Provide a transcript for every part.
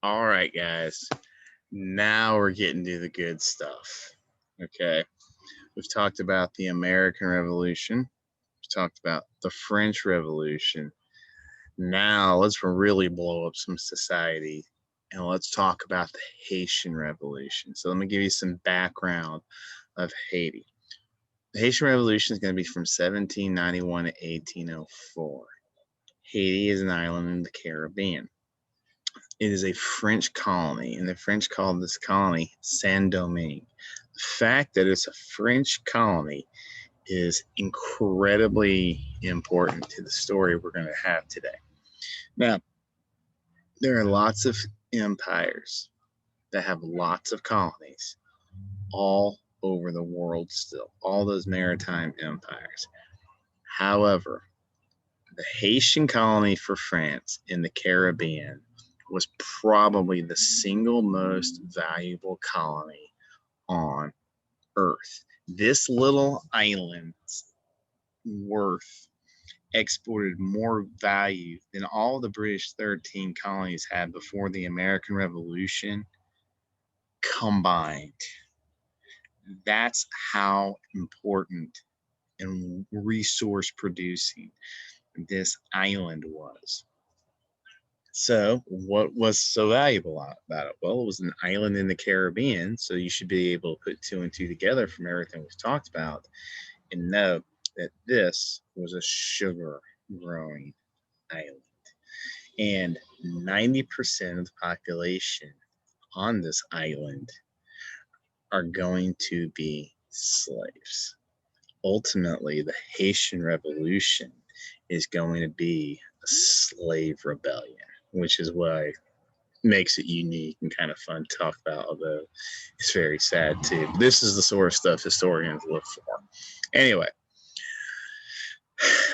All right, guys. Now we're getting to the good stuff. Okay. We've talked about the American Revolution. We've talked about the French Revolution. Now let's really blow up some society and let's talk about the Haitian Revolution. So let me give you some background of Haiti. The Haitian Revolution is going to be from 1791 to 1804. Haiti is an island in the Caribbean. It is a French colony, and the French called this colony Saint Domingue. The fact that it's a French colony is incredibly important to the story we're going to have today. Now, there are lots of empires that have lots of colonies all over the world still, all those maritime empires. However, the Haitian colony for France in the Caribbean was probably the single most valuable colony on Earth. This little island's worth exported more value than all the British 13 colonies had before the American Revolution combined. That's how important and resource producing this island was. So, what was so valuable about it? Well, it was an island in the Caribbean, so you should be able to put two and two together from everything we've talked about and know that this was a sugar growing island. And 90% of the population on this island are going to be slaves. Ultimately, the Haitian Revolution is going to be a slave rebellion, which is why makes it unique and kind of fun to talk about, although it's very sad too. This is the sort of stuff historians look for. Anyway,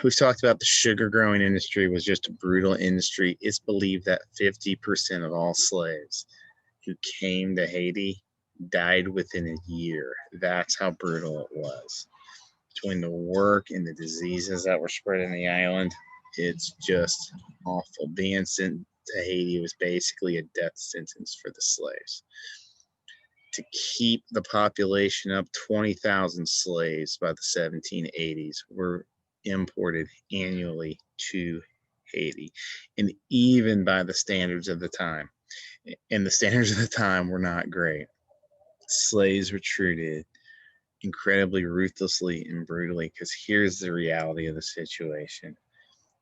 we've talked about the sugar growing industry was just a brutal industry. It's believed that 50% of all slaves who came to Haiti died within a year. That's how brutal it was. Between the work and the diseases that were spreading the island, it's just awful. Being sent to Haiti was basically a death sentence for the slaves. To keep the population up, 20,000 slaves by the 1780s were imported annually to Haiti, and even by the standards of the time. And the standards of the time were not great. Slaves were treated incredibly ruthlessly and brutally because here's the reality of the situation.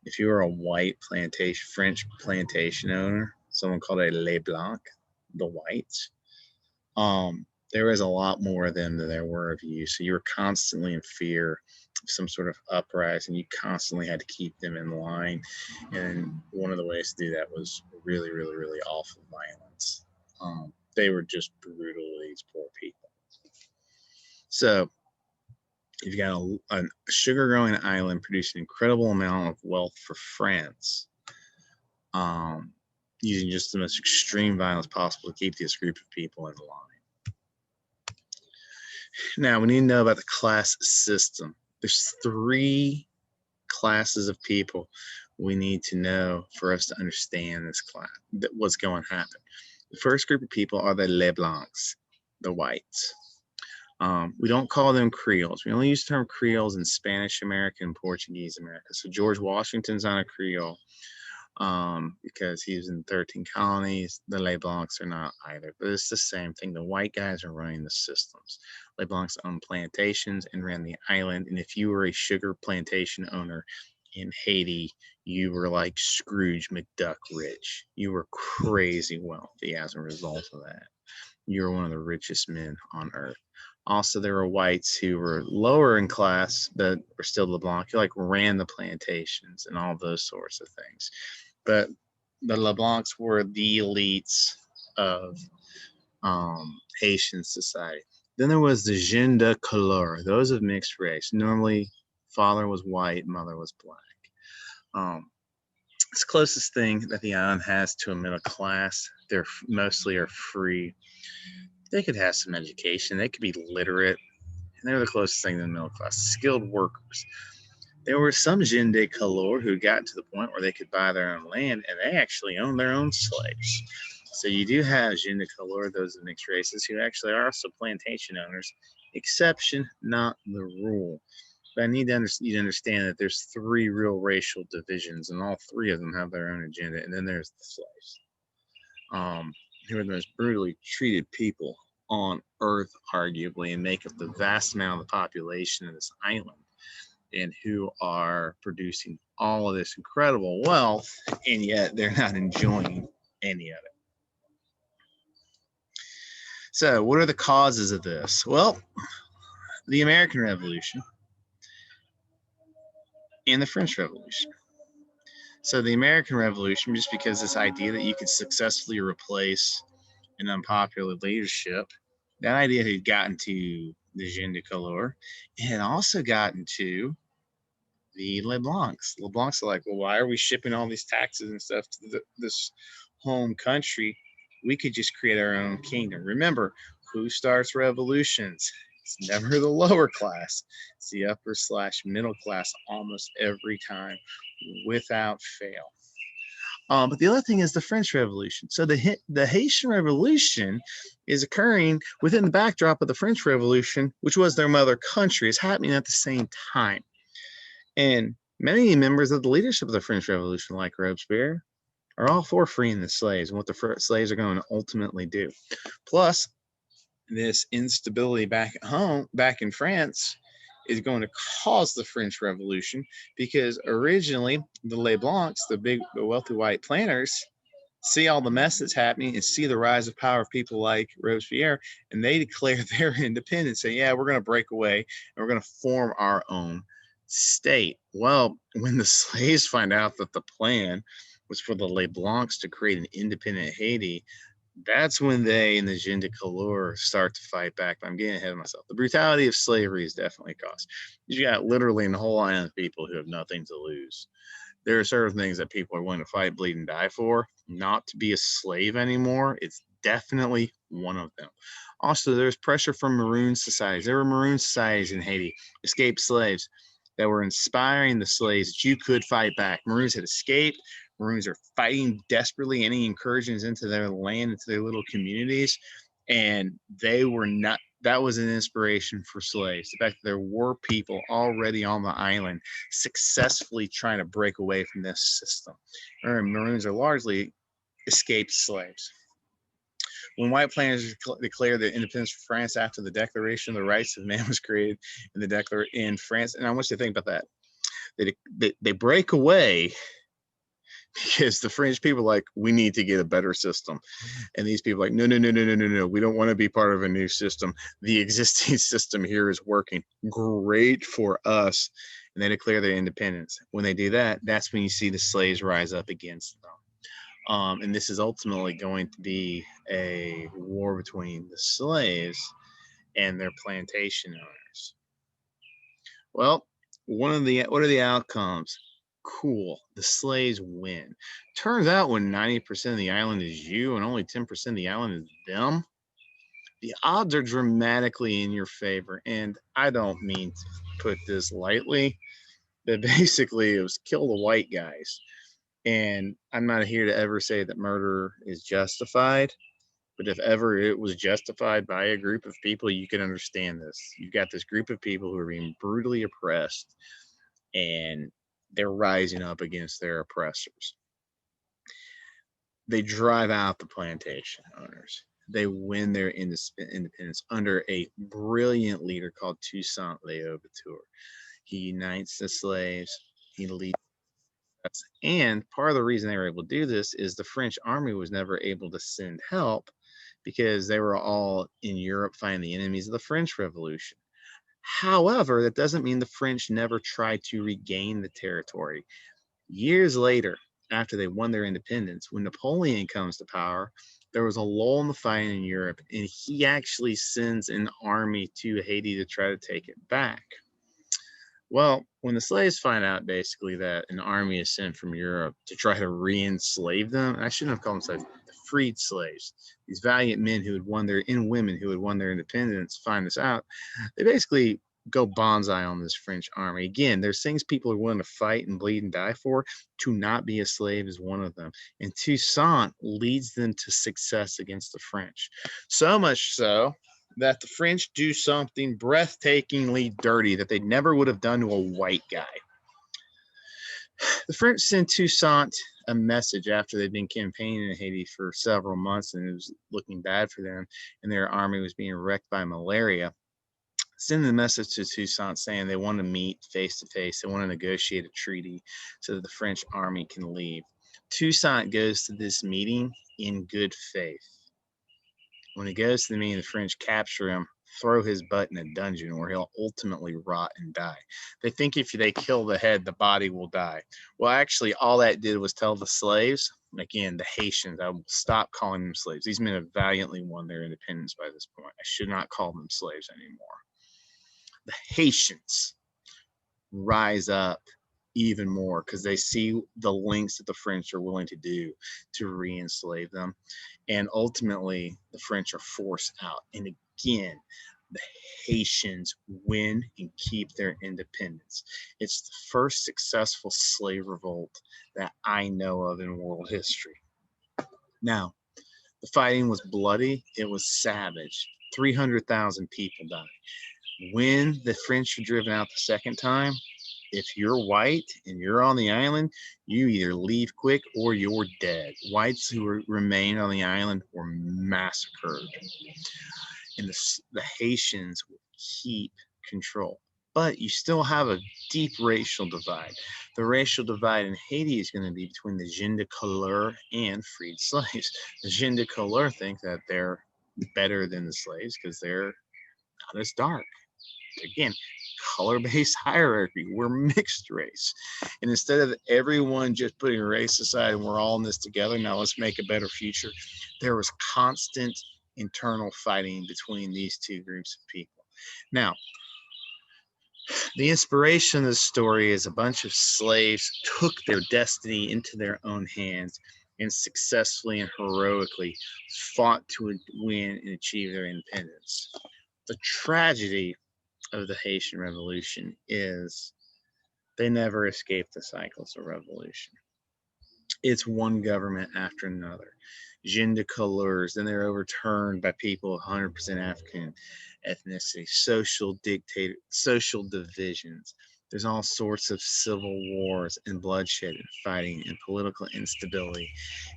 If you were a white plantation, French plantation owner, someone called a Les Blancs, the whites, there was a lot more of them than there were of you. So you were constantly in fear of some sort of uprising. You constantly had to keep them in line. And one of the ways to do that was really, really, really awful violence. They were just brutal to these poor people. So you've got a sugar growing island producing an incredible amount of wealth for France, using just the most extreme violence possible to keep this group of people in line. Now, we need to know about the class system. There's three classes of people we need to know for us to understand this class, what's going to happen. The first group of people are the Les Blancs, the whites. We don't call them Creoles. We only use the term Creoles in Spanish America and Portuguese America. So George Washington's not a Creole because he was in 13 colonies. The Les Blancs are not either. But it's the same thing. The white guys are running the systems. Les Blancs owned plantations and ran the island. And if you were a sugar plantation owner in Haiti, you were like Scrooge McDuck rich. You were crazy wealthy as a result of that. You were one of the richest men on earth. Also, there were whites who were lower in class, but were still LeBlanc, who like ran the plantations and all those sorts of things. But the LeBlancs were the elites of Haitian society. Then there was the gens de couleur, those of mixed race. Normally, father was white, mother was black. It's the closest thing that the island has to a middle class. They're mostly are free. They could have some education. They could be literate. And they're the closest thing to the middle class. Skilled workers. There were some gens de couleur who got to the point where they could buy their own land, and they actually owned their own slaves. So you do have je ne couleur, those of mixed races, who actually are also plantation owners. Exception, not the rule. But I need to you to understand that there's three real racial divisions, and all three of them have their own agenda. And then there's the slaves, who are the most brutally treated people on Earth, arguably, and make up the vast amount of the population of this island, and who are producing all of this incredible wealth, and yet they're not enjoying any of it. So, what are the causes of this? Well, the American Revolution and the French Revolution. So, the American Revolution, just because this idea that you could successfully replace an unpopular leadership, that idea had gotten to the je ne couleur. It had also gotten to the LeBlancs. LeBlancs are like, well, why are we shipping all these taxes and stuff to this home country? We could just create our own kingdom. Remember, who starts revolutions? It's never the lower class. It's the upper / middle class almost every time, without fail. But the other thing is the French Revolution. So the Haitian Revolution is occurring within the backdrop of the French Revolution, which was their mother country. It's happening at the same time. And many members of the leadership of the French Revolution, like Robespierre, are all for freeing the slaves and what the slaves are going to ultimately do. Plus, this instability back at home, back in France, is going to cause the French Revolution, because originally the LeBlancs, the wealthy white planters, see all the mess that's happening and see the rise of power of people like Robespierre, and they declare their independence, say, yeah, we're going to break away and we're going to form our own state. Well, when the slaves find out that the plan was for the LeBlancs to create an independent Haiti, that's when they in the je ne couleur start to fight back. But I'm getting ahead of myself. The brutality of slavery is definitely a cost. You got literally a whole island of people who have nothing to lose. There are certain things that people are willing to fight, bleed, and die for. Not to be a slave anymore, it's definitely one of them. Also, there's pressure from maroon societies. There were maroon societies in Haiti, escaped slaves, that were inspiring the slaves that you could fight back. Maroons had escaped. Maroons are fighting desperately any incursions into their land, into their little communities. And they were not, that was an inspiration for slaves. The fact that there were people already on the island successfully trying to break away from this system. Maroons are largely escaped slaves. When white planters declared their independence from France after the Declaration of the Rights of Man was created in France, and I want you to think about that. They break away because the French people are like, we need to get a better system, and these people are like, no, we don't want to be part of a new system. The existing system here is working great for us, and they declare their independence. When they do that, that's when you see the slaves rise up against them. And this is ultimately going to be a war between the slaves and their plantation owners. Well, what are the outcomes? Cool. The slaves win. Turns out when 90% of the island is you and only 10% of the island is them, the odds are dramatically in your favor. And I don't mean to put this lightly, but basically it was kill the white guys. And I'm not here to ever say that murder is justified, but if ever it was justified by a group of people, you can understand this. You've got this group of people who are being brutally oppressed, and they're rising up against their oppressors. They drive out the plantation owners. They win their independence under a brilliant leader called Toussaint Louverture. He unites the slaves. He leads. And part of the reason they were able to do this is the French army was never able to send help because they were all in Europe fighting the enemies of the French Revolution. However, that doesn't mean the French never tried to regain the territory. Years later, after they won their independence, when Napoleon comes to power, there was a lull in the fighting in Europe, and he actually sends an army to Haiti to try to take it back. Well, when the slaves find out basically that an army is sent from Europe to try to re-enslave them, I shouldn't have called them slaves, the freed slaves, these valiant men who had won their, and women who had won their independence, find this out, they basically go bonsai on this French army. Again, there's things people are willing to fight and bleed and die for. To not be a slave is one of them. And Toussaint leads them to success against the French. So much so that the French do something breathtakingly dirty that they never would have done to a white guy. The French sent Toussaint a message after they'd been campaigning in Haiti for several months and it was looking bad for them and their army was being wrecked by malaria. Sending a message to Toussaint saying they want to meet face to face. They want to negotiate a treaty so that the French army can leave. Toussaint goes to this meeting in good faith. When he goes to the meeting, the French capture him, throw his butt in a dungeon where he'll ultimately rot and die. They think if they kill the head, the body will die. Well, actually, all that did was tell the slaves, again, the Haitians, I will stop calling them slaves. These men have valiantly won their independence by this point. I should not call them slaves anymore. The Haitians rise up even more because they see the lengths that the French are willing to do to re-enslave them. And ultimately, the French are forced out. And again, the Haitians win and keep their independence. It's the first successful slave revolt that I know of in world history. Now, the fighting was bloody. It was savage. 300,000 people died. When the French are driven out the second time, if you're white and you're on the island, you either leave quick or you're dead. Whites who remain on the island were massacred. And the Haitians will keep control. But you still have a deep racial divide. The racial divide in Haiti is going to be between the gens de couleur and freed slaves. The gens de couleur think that they're better than the slaves because they're not as dark. Again, color-based hierarchy. We're mixed race. And instead of everyone just putting race aside and we're all in this together, now let's make a better future, there was constant internal fighting between these two groups of people. Now, the inspiration of this story is a bunch of slaves took their destiny into their own hands and successfully and heroically fought to win and achieve their independence. The tragedy of the Haitian Revolution is they never escaped the cycles of revolution. It's one government after another. Gens de couleurs, then they're overturned by people of 100% African ethnicity, social divisions. There's all sorts of civil wars and bloodshed and fighting and political instability.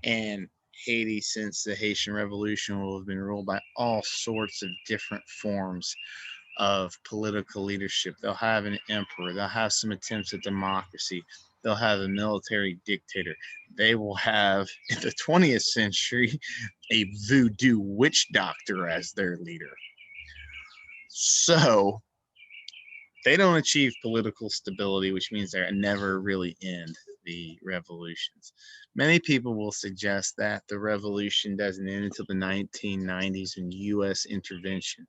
And Haiti, since the Haitian Revolution, will have been ruled by all sorts of different forms of political leadership. They'll have an emperor, they'll have some attempts at democracy, they'll have a military dictator. They will have, in the 20th century, a voodoo witch doctor as their leader. So they don't achieve political stability, which means they never really end the revolutions. Many people will suggest that the revolution doesn't end until the 1990s and U.S. intervention.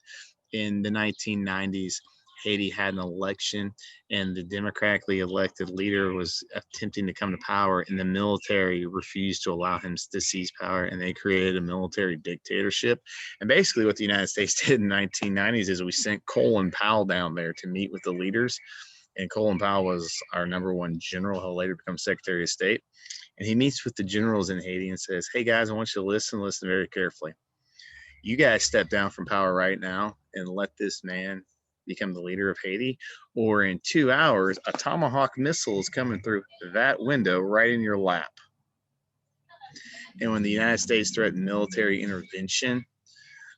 In the 1990s, Haiti had an election, and the democratically elected leader was attempting to come to power, and the military refused to allow him to seize power, and they created a military dictatorship. And basically, what the United States did in the 1990s is we sent Colin Powell down there to meet with the leaders, and Colin Powell was our number one general. He'll later become Secretary of State, and he meets with the generals in Haiti and says, "Hey guys, I want you to listen very carefully. You guys step down from power right now and let this man become the leader of Haiti, or in 2 hours, a Tomahawk missile is coming through that window right in your lap." And when the United States threatened military intervention,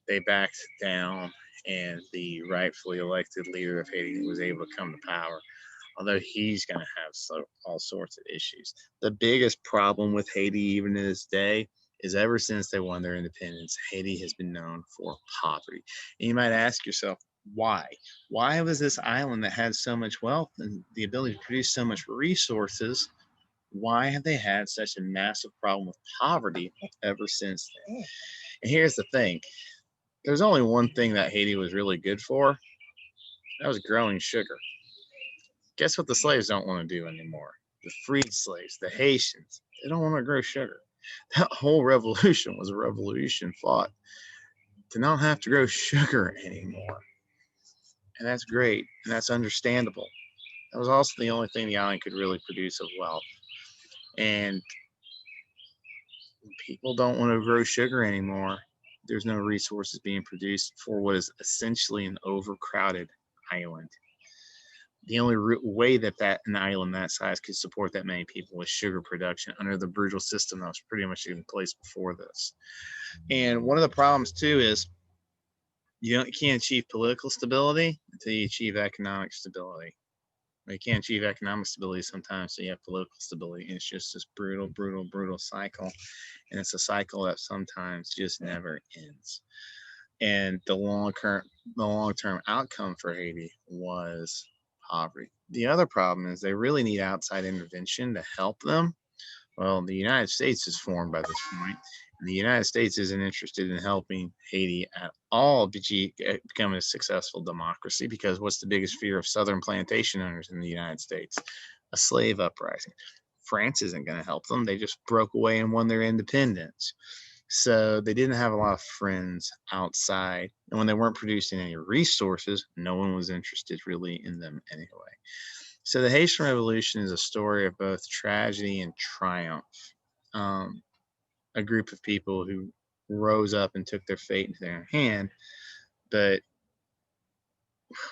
they backed down, and the rightfully elected leader of Haiti was able to come to power, although he's going to have all sorts of issues. The biggest problem with Haiti, even to this day, is ever since they won their independence, Haiti has been known for poverty. And you might ask yourself, why? Why was this island that had so much wealth and the ability to produce so much resources, why have they had such a massive problem with poverty ever since then? And here's the thing. There's only one thing that Haiti was really good for. That was growing sugar. Guess what the slaves don't want to do anymore? The freed slaves, the Haitians, they don't want to grow sugar. That whole revolution was a revolution fought to not have to grow sugar anymore. And that's great, and that's understandable. That was also the only thing the island could really produce of wealth. And people don't want to grow sugar anymore. There's no resources being produced for what is essentially an overcrowded island. The only way that an island that size could support that many people was sugar production under the brutal system that was pretty much in place before this. And one of the problems too is you can't achieve political stability until you achieve economic stability. You can't achieve economic stability sometimes, so you have political stability. And it's just this brutal, brutal, brutal cycle. And it's a cycle that sometimes just never ends. And the long-term outcome for Haiti was poverty. The other problem is they really need outside intervention to help them. Well, the United States is formed by this point, and the United States isn't interested in helping Haiti at all become a successful democracy, because what's the biggest fear of Southern plantation owners in the United States? A slave uprising. France isn't going to help them. They just broke away and won their independence. So they didn't have a lot of friends outside. And when they weren't producing any resources, no one was interested really in them anyway. So the Haitian Revolution is a story of both tragedy and triumph. A group of people who rose up and took their fate into their hand, but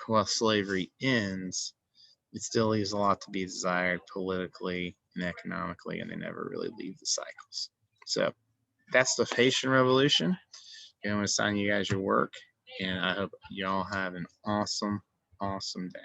while slavery ends, it still leaves a lot to be desired politically and economically, and they never really leave the cycles. So that's the Haitian Revolution. And I'm going to assign you guys your work, and I hope y'all have an awesome, awesome day.